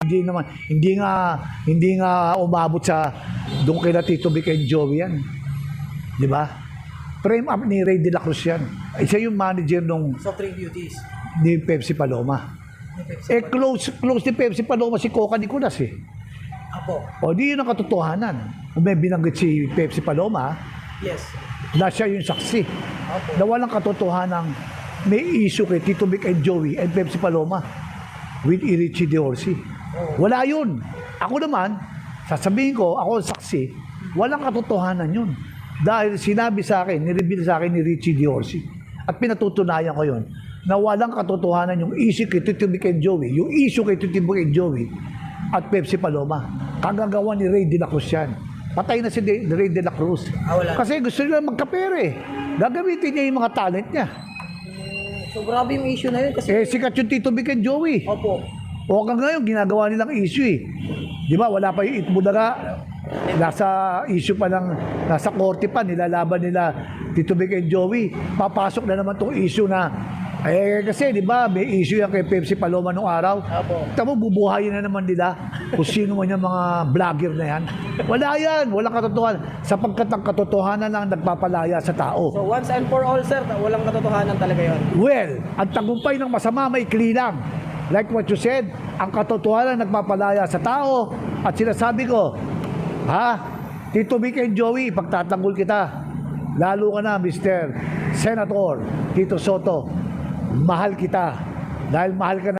Hindi nga umabot sa doon kay Tito Vic and Joey yan. Di ba? Frame up ni Ray De La Cruz yan. Isa yung manager nung Soft drink beauties. ni Pepsi Paloma. Close ni Pepsi Paloma si Coca Nicolas eh. Apo. O di yun ang katotohanan. Kung may binanggit si Pepsi Paloma, Yes. na siya yung saksi. Apo. Na walang katotohanan may issue kay Tito Vic and Joey and Pepsi Paloma with Richie Diorsi. Wala yun. Ako naman, sasabihin ko, ako ang saksi, walang katotohanan yun. Dahil sinabi sa akin, nireveal sa akin ni Richie Diorsi. At pinatutunayan ko yun, na walang katotohanan yung issue kay Tito Vic and Joey, yung issue kay Tito Vic and Joey at Pepsi Paloma. Kagagawa ni Ray De La Cruz yan. Patay na si Ray De La Cruz. Wala. Kasi gusto nila magkapere. Gagamitin niya yung mga talent niya. So grabe yung issue na yun kasi... Sikat yung Tito Vic and Joey. Opo. O hanggang ngayon, ginagawa nilang issue eh. Di ba, wala pa yung Itbulaga. Nasa issue pa lang, nasa korte pa, nilalaban nila Tito Vic and Joey. Papasok na naman tong issue na, kasi di ba, may issue yan kay Pepsi Paloma nung araw. Opo. Tama, bubuhayin na naman nila kung sino man yung mga vlogger na yan. Wala yan, walang katotohanan. Sapagkat ang katotohanan lang nagpapalaya sa tao. So once and for all, sir, walang katotohanan talaga yun. Well, ang tagumpay ng masama maikli lang. Like what you said, ang katotohanan nagpapalaya sa tao at sinasabi ko, Tito Vic and Joey, pagtatanggol kita. Lalo ka na, Mr. Senator Tito Soto. Mahal kita. Dahil mahal ka na.